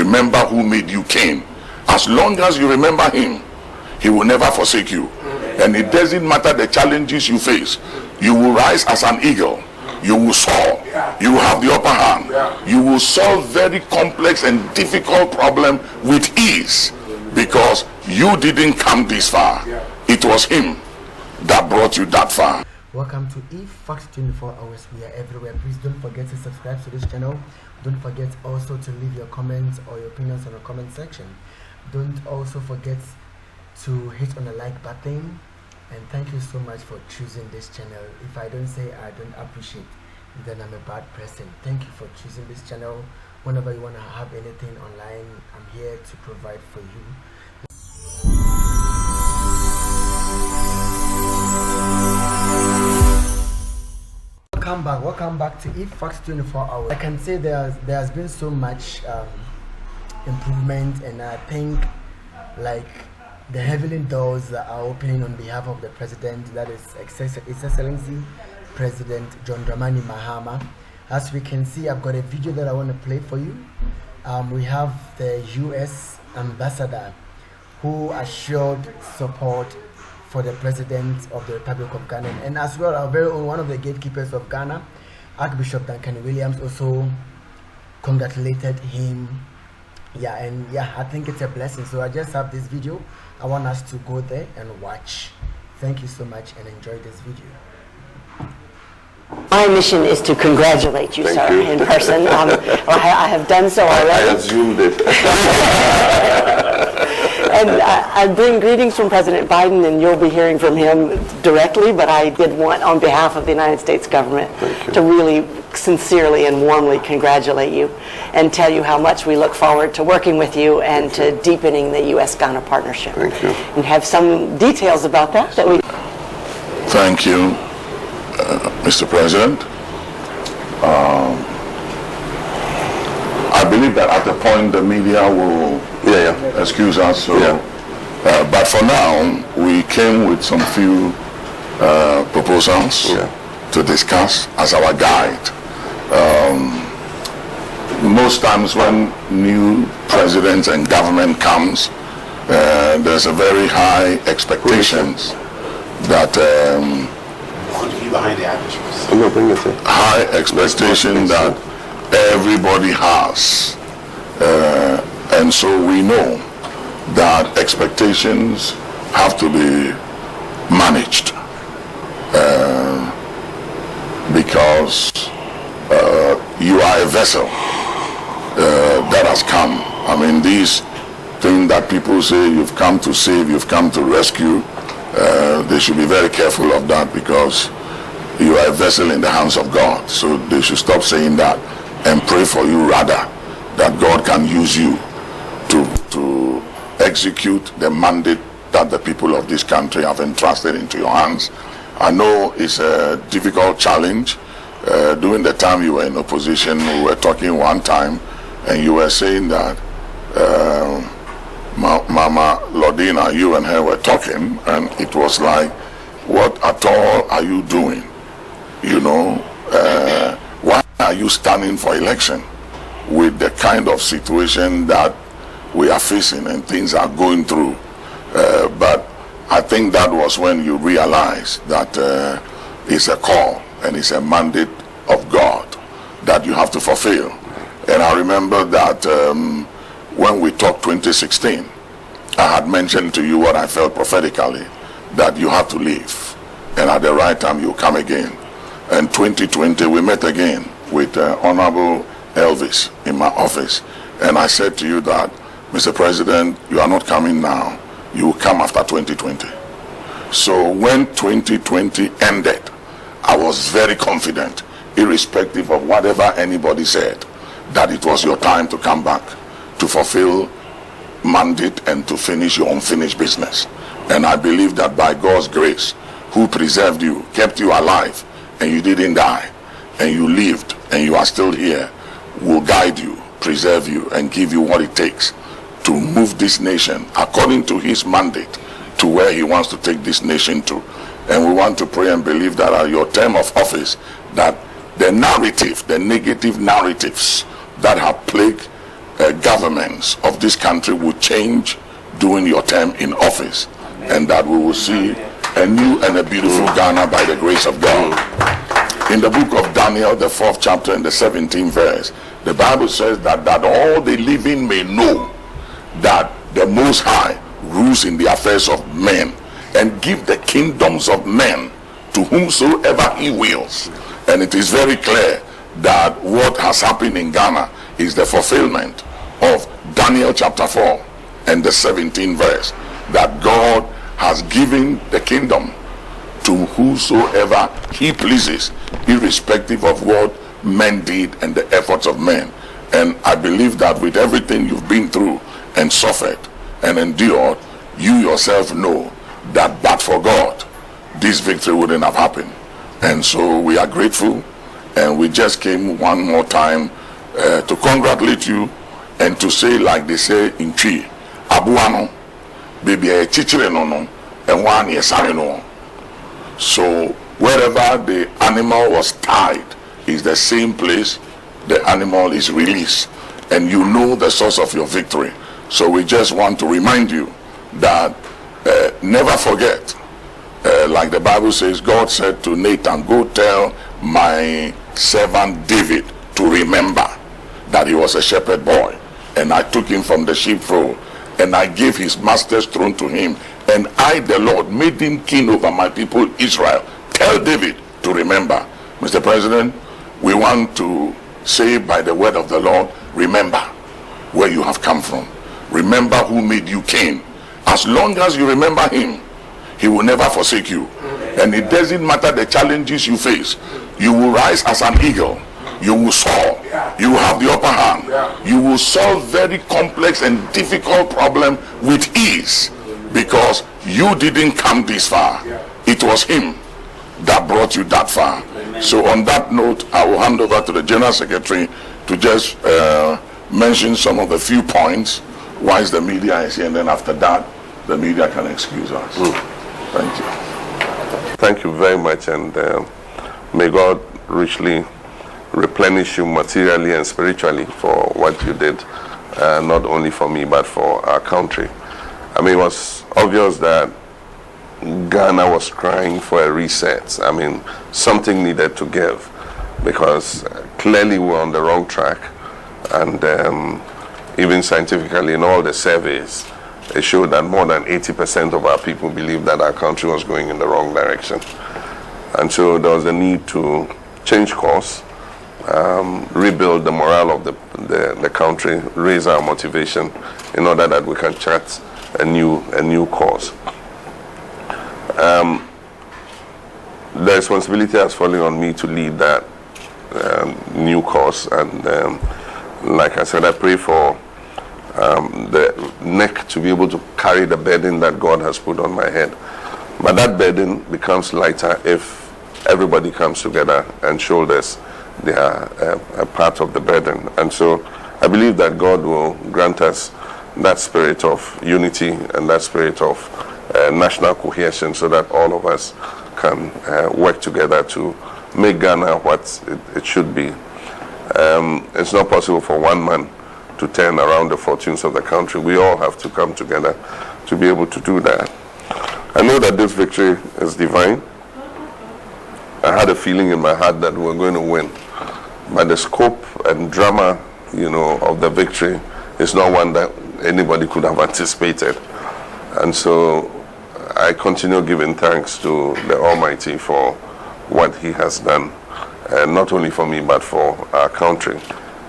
remember who made you king. As long as you remember him, he will never forsake you. And it doesn't matter the challenges you face, you will rise as an eagle. You will soar. You will have the upper hand. You will solve very complex and difficult problems with ease, because you didn't come this far. It was him that brought you that far. Welcome to eFacts 24 Hours. We are everywhere. Please don't forget to subscribe to this channel. Don't forget also to leave your comments or your opinions in the comment section. Don't also forget to hit on the like button. And thank you so much for choosing this channel. If I don't say I don't appreciate, then I'm a bad person. Thank you for choosing this channel. Whenever you want to have anything online, I'm here to provide for you. Welcome back to eFacts 24 Hours. I can say there has been so much improvement, and I think like the heavenly doors are opening on behalf of the president, that is His Excellency President John Dramani Mahama. As we can see, I've got a video that I want to play for you. We have the US ambassador who assured support for the president of the Republic of Ghana, and as well our very own one of the gatekeepers of Ghana, Archbishop Duncan Williams, also congratulated him. I think it's a blessing. So I just have this video. I want us to go there and watch. Thank you so much and enjoy this video. My mission is to congratulate you, sir, in person. I have done so already. I assumed it. And I bring greetings from President Biden, and you'll be hearing from him directly, but I did want, on behalf of the United States government, to really sincerely and warmly congratulate you and tell you how much we look forward to working with you and to deepening the U.S.-Ghana partnership. Thank you. And have some details about that we... Thank you, Mr. President. I believe that at the point the media will excuse us. So, but for now, we came with some few proposals to discuss as our guide. Most times when new presidents and government comes, there's a very high expectations that high expectation that everybody has, and so we know that expectations have to be managed, because you are a vessel that has come. I mean, these things that people say you've come to save, you've come to rescue, they should be very careful of that, because you are a vessel in the hands of God. So they should stop saying that and pray for you, rather, that God can use you to execute the mandate that the people of this country have entrusted into your hands. I know it's a difficult challenge. During the time you were in opposition, we were talking one time, and you were saying that Mama Lodina, you and her were talking, and it was like, what at all are you doing? You know, why are you standing for election with the kind of situation that we are facing and things are going through? But I think that was when you realize that it's a call and it's a mandate of God that you have to fulfill. And I remember that when we talked 2016, I had mentioned to you what I felt prophetically, that you had to leave, and at the right time you come again. And 2020 we met again with Honorable Elvis in my office, and I said to you that, Mr. President, you are not coming now, you will come after 2020. So when 2020 ended, I was very confident, irrespective of whatever anybody said, that it was your time to come back to fulfill mandate and to finish your unfinished business. And I believe that by God's grace, who preserved you, kept you alive, and you didn't die, and you lived, and you are still here, will guide you, preserve you, and give you what it takes to move this nation according to his mandate to where he wants to take this nation to. And we want to pray and believe that at your term of office, that the narrative, the negative narratives that have plagued governments of this country will change during your term in office, and that we will see a new and a beautiful Ghana by the grace of God. In the book of Daniel, the 4th chapter and the 17th verse, the Bible says that all the living may know that the Most High rules in the affairs of men and give the kingdoms of men to whomsoever he wills. And it is very clear that what has happened in Ghana is the fulfillment of Daniel chapter 4 and the 17th verse, that God has given the kingdom to whosoever he pleases, irrespective of what men did and the efforts of men. And I believe that with everything you've been through and suffered and endured, you yourself know that but for God, this victory wouldn't have happened. And so we are grateful, and we just came one more time to congratulate you and to say, like they say in Chi, Abuano, baby, a chichire no no, and one yesane no. So wherever the animal was tied is the same place the animal is released, and you know the source of your victory. So we just want to remind you that never forget, like the Bible says, God said to Nathan, go tell my servant David to remember that he was a shepherd boy, and I took him from the sheepfold, and I gave his master's throne to him, and I, the Lord, made him king over my people Israel. Tell David to remember. Mr. President, we want to say by the word of the Lord, remember where you have come from. Remember who made you king. As long as you remember him, he will never forsake you. And it doesn't matter the challenges you face. You will rise as an eagle. You will soar. You will have the upper hand. You will solve very complex and difficult problems with ease, because you didn't come this far. It was him that brought you that far. So on that note, I will hand over to the General Secretary to just mention some of the few points whilst the media is here, and then after that, the media can excuse us. Thank you. Thank you very much, and may God richly replenish you materially and spiritually for what you did, not only for me but for our country. I mean, it was obvious that Ghana was crying for a reset. I mean, something needed to give, because clearly we're on the wrong track, and even scientifically in all the surveys, it showed that more than 80% of our people believed that our country was going in the wrong direction. And so there was a need to change course, rebuild the morale of the country, raise our motivation in order that we can chart a new course. The responsibility has fallen on me to lead that new course, and like I said, I pray for the neck to be able to carry the burden that God has put on my head. But that burden becomes lighter if everybody comes together and shoulders a part of the burden. And so I believe that God will grant us that spirit of unity and that spirit of national cohesion, so that all of us can work together to make Ghana what it should be. It's not possible for one man to turn around the fortunes of the country. We all have to come together to be able to do that. I know that this victory is divine. I had a feeling in my heart that we were going to win, but the scope and drama, of the victory is not one that anybody could have anticipated. And so I continue giving thanks to the Almighty for what He has done, not only for me but for our country.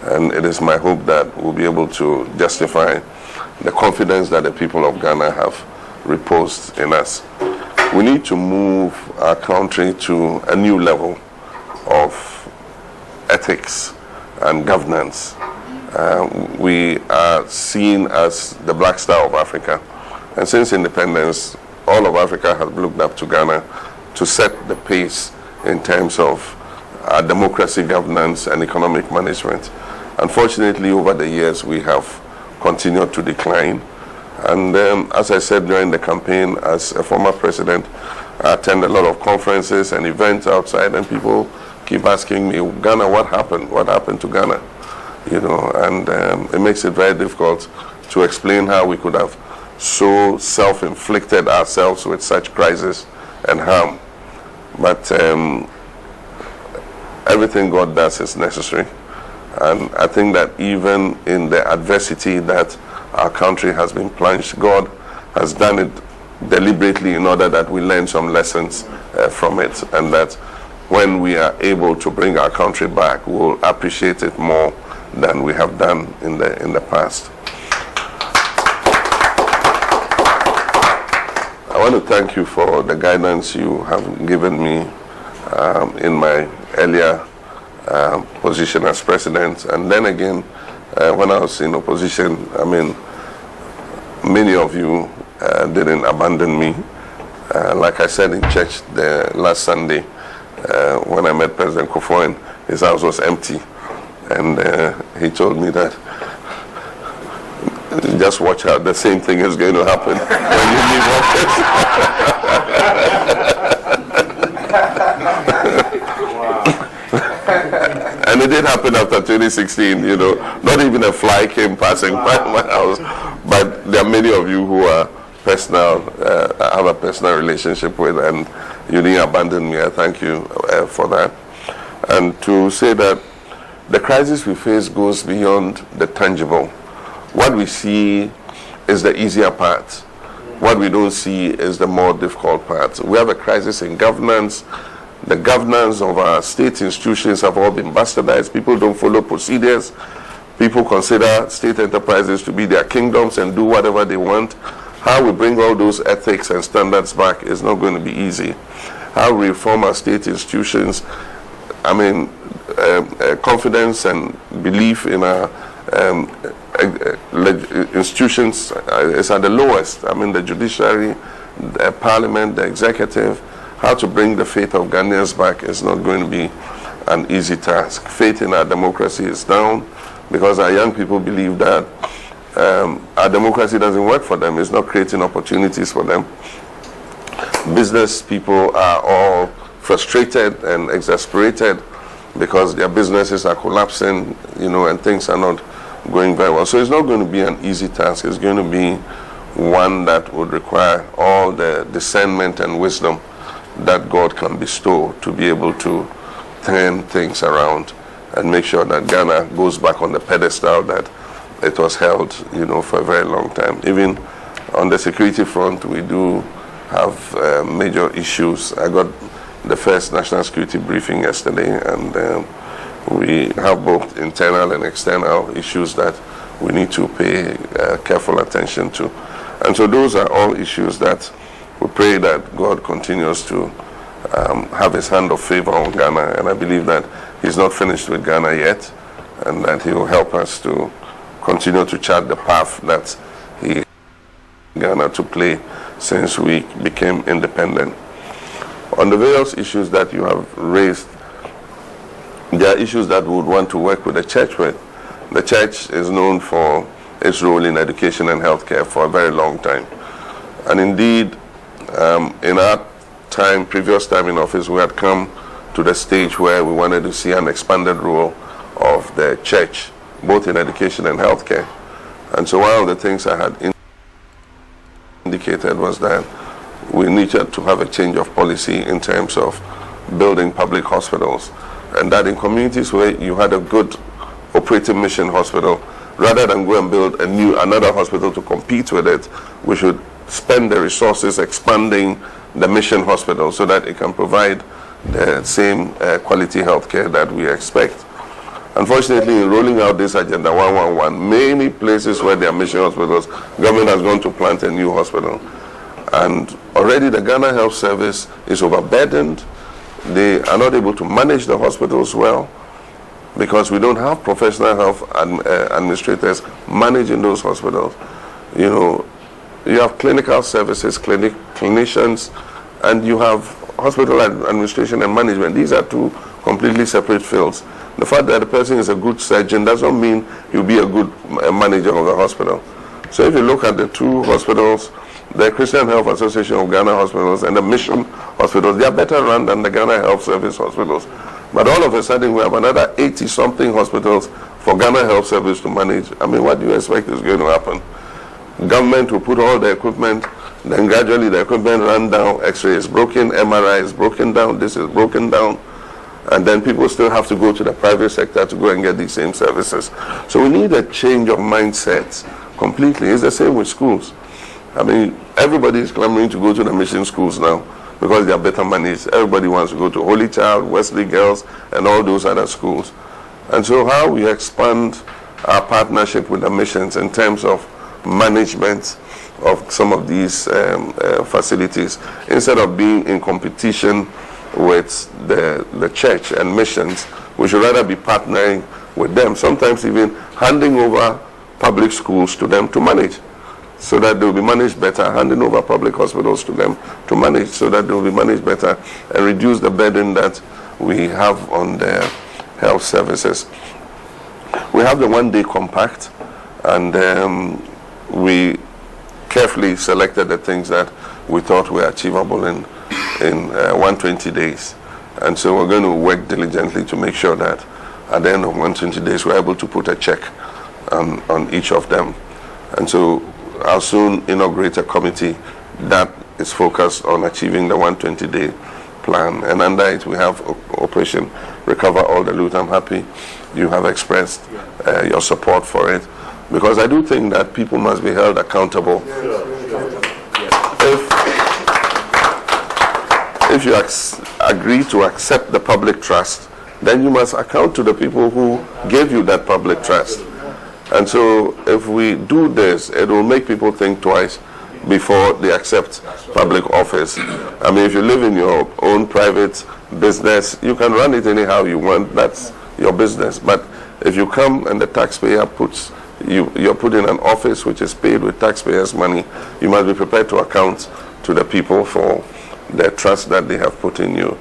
And it is my hope that we'll be able to justify the confidence that the people of Ghana have reposed in us. We need to move our country to a new level of ethics and governance. We are seen as the Black Star of Africa. And since independence, all of Africa has looked up to Ghana to set the pace in terms of our democracy, governance, and economic management. Unfortunately, over the years, we have continued to decline. And as I said during the campaign, as a former president, I attend a lot of conferences and events outside, and people keep asking me, Ghana, what happened? What happened to Ghana? and it makes it very difficult to explain how we could have so self-inflicted ourselves with such crisis and harm. But everything God does is necessary. And I think that even in the adversity that our country has been plunged, God has done it deliberately in order that we learn some lessons from it, and that when we are able to bring our country back, we'll appreciate it more than we have done in the past. I want to thank you for the guidance you have given me in my earlier position as president, and then again when I was in opposition. I mean, many of you didn't abandon me. Like I said in church the last Sunday when I met President Kufuor, his house was empty, and he told me that just watch out, the same thing is going to happen when you leave office. And it did happen after 2016, not even a fly came passing by my house. But there are many of you who are personal, I have a personal relationship with, and you didn't abandon me. I thank you for that. And to say that the crisis we face goes beyond the tangible. What we see is the easier part. What we don't see is the more difficult part. We have a crisis in governance. The governance of our state institutions have all been bastardized. People don't follow procedures. People consider state enterprises to be their kingdoms and do whatever they want. How we bring all those ethics and standards back is not going to be easy. How we reform our state institutions, I mean, confidence and belief in our institutions is at the lowest. I mean, the judiciary, the parliament, the executive. How to bring the faith of Ghanaians back is not going to be an easy task. Faith in our democracy is down because our young people believe that our democracy doesn't work for them. It's not creating opportunities for them. Business people are all frustrated and exasperated because their businesses are collapsing, and things are not going very well. So it's not going to be an easy task. It's going to be one that would require all the discernment and wisdom that God can bestow to be able to turn things around and make sure that Ghana goes back on the pedestal that it was held, for a very long time. Even on the security front, we do have major issues. I got the first national security briefing yesterday, and we have both internal and external issues that we need to pay careful attention to. And so those are all issues that we pray that God continues to have his hand of favor on Ghana, and I believe that he's not finished with Ghana yet, and that he will help us to continue to chart the path that he Ghana to play since we became independent. On the various issues that you have raised, there are issues that we would want to work with the church with. The church is known for its role in education and healthcare for a very long time. And indeed, in our previous time in office, we had come to the stage where we wanted to see an expanded role of the church, both in education and healthcare. And so one of the things I had indicated was that we needed to have a change of policy in terms of building public hospitals, and that in communities where you had a good operating mission hospital, rather than go and build another hospital to compete with it, we should spend the resources expanding the mission hospital so that it can provide the same quality healthcare that we expect. Unfortunately, in rolling out this Agenda 111, many places where there are mission hospitals, government has gone to plant a new hospital. And already the Ghana Health Service is overburdened. They are not able to manage the hospitals well because we don't have professional health administrators managing those hospitals. You have clinical services, clinicians, and you have hospital administration and management. These are two completely separate fields. The fact that the person is a good surgeon doesn't mean he'll be a good manager of the hospital. So if you look at the two hospitals, the Christian Health Association of Ghana Hospitals and the Mission Hospitals, they are better run than the Ghana Health Service hospitals. But all of a sudden, we have another 80-something hospitals for Ghana Health Service to manage. I mean, what do you expect is going to happen? Government will put all the equipment, then gradually the equipment run down, X-ray is broken, MRI is broken down, this is broken down, and then people still have to go to the private sector to go and get these same services. So we need a change of mindsets completely. It's the same with schools. I mean, everybody is clamoring to go to the mission schools now because they are better managed. Everybody wants to go to Holy Child, Wesley Girls, and all those other schools. And so how we expand our partnership with the missions in terms of management of some of these facilities, instead of being in competition with the church and missions, we should rather be partnering with them, sometimes even handing over public schools to them to manage, so that they will be managed better, handing over public hospitals to them to manage, so that they will be managed better and reduce the burden that we have on their health services. We have the one-day compact, and we carefully selected the things that we thought were achievable in 120 days. And so we're going to work diligently to make sure that at the end of 120 days we're able to put a check on each of them. And so I'll soon inaugurate a committee that is focused on achieving the 120-day plan. And under it we have Operation Recover All the Loot. I'm happy you have expressed your support for it, because I do think that people must be held accountable. If you agree to accept the public trust, then you must account to the people who gave you that public trust. And so if we do this, it will make people think twice before they accept public office. I mean, if you live in your own private business, you can run it anyhow you want. That's your business. But if you come and the taxpayer you're put in an office which is paid with taxpayers' money, you must be prepared to account to the people for the trust that they have put in you.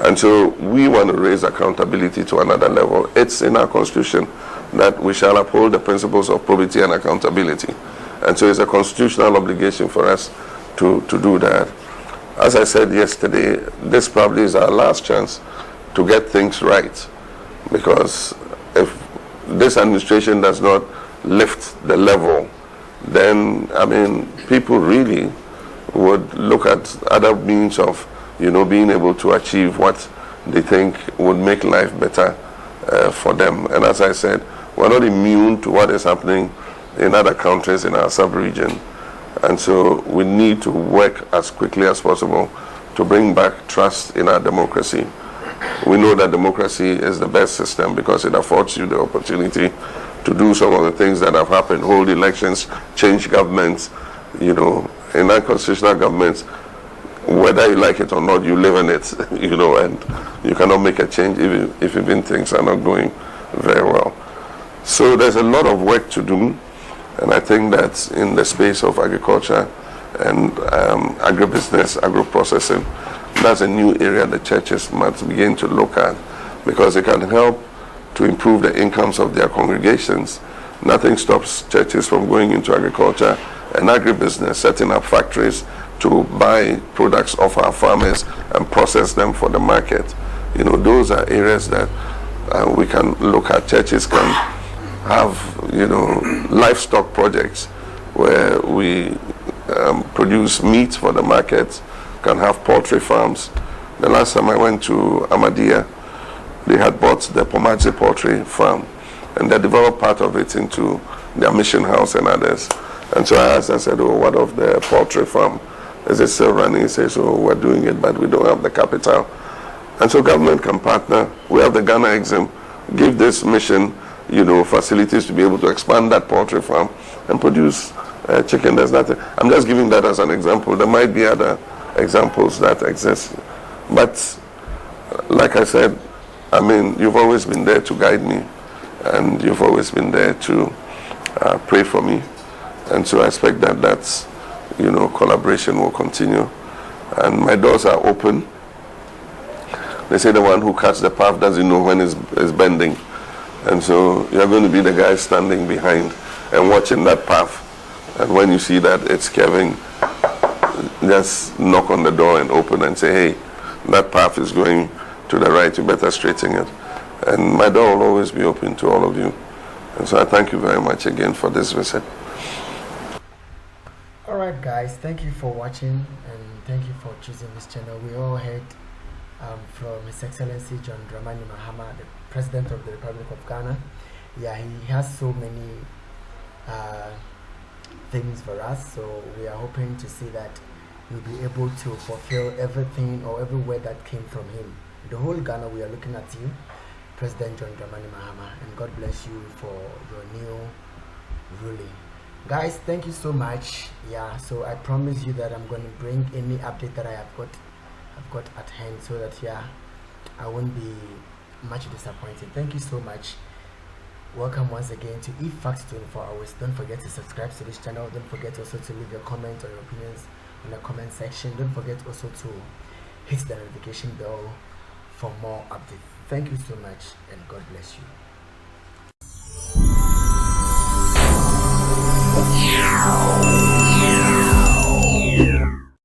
And so we want to raise accountability to another level. It's in our constitution that we shall uphold the principles of probity and accountability. And so it's a constitutional obligation for us to do that. As I said yesterday, this probably is our last chance to get things right, because if this administration does not lift the level, then, I mean, people really would look at other means of, being able to achieve what they think would make life better for them. And as I said, we're not immune to what is happening in other countries in our sub-region. And so we need to work as quickly as possible to bring back trust in our democracy. We know that democracy is the best system because it affords you the opportunity to do some of the things that have happened, hold elections, change governments. In unconstitutional governments, whether you like it or not, you live in it, and you cannot make a change if even things are not going very well. So there's a lot of work to do, and I think that in the space of agriculture and agribusiness, agro-processing, that's a new area the churches must begin to look at, because it can help to improve the incomes of their congregations. Nothing stops churches from going into agriculture and agribusiness, setting up factories to buy products off our farmers and process them for the market. Those are areas that we can look at. Churches can have, livestock projects where we produce meat for the market, can have poultry farms. The last time I went to Ahmadiyya, they had bought the Pomadze poultry farm, and they developed part of it into their mission house and others. And so I asked, I said, what of the poultry farm? Is it still running? He says, we're doing it, but we don't have the capital. And so government can partner. We have the Ghana Exim, give this mission, facilities to be able to expand that poultry farm and produce chicken. There's nothing. I'm just giving that as an example. There might be other examples that exist. But like I said, I mean, you've always been there to guide me, and you've always been there to pray for me. And so I expect that that's, collaboration will continue. And my doors are open. They say the one who cuts the path doesn't know when it's bending. And so you're going to be the guy standing behind and watching that path. And when you see that it's curving, just knock on the door and open and say, hey, that path is going to the right, you better straighten it. And my door will always be open to all of you. And so I thank you very much again for this visit. Alright guys, thank you for watching and thank you for choosing this channel. We all heard from His Excellency John Dramani Mahama, the President of the Republic of Ghana. Yeah, he has so many things for us, so we are hoping to see that we'll be able to fulfill everything or every word that came from him. The whole Ghana, we are looking at you, President John Dramani Mahama, and God bless you for your new ruling. Guys, thank you so much. Yeah, so I promise you that I'm going to bring any update that I've got at hand, so that yeah, I won't be much disappointed. Thank you so much. Welcome once again to eFacts 24 Hours. Don't forget to subscribe to this channel. Don't forget also to leave your comments or your opinions in the comment section. Don't forget also to hit the notification bell for more updates. Thank you so much and God bless you.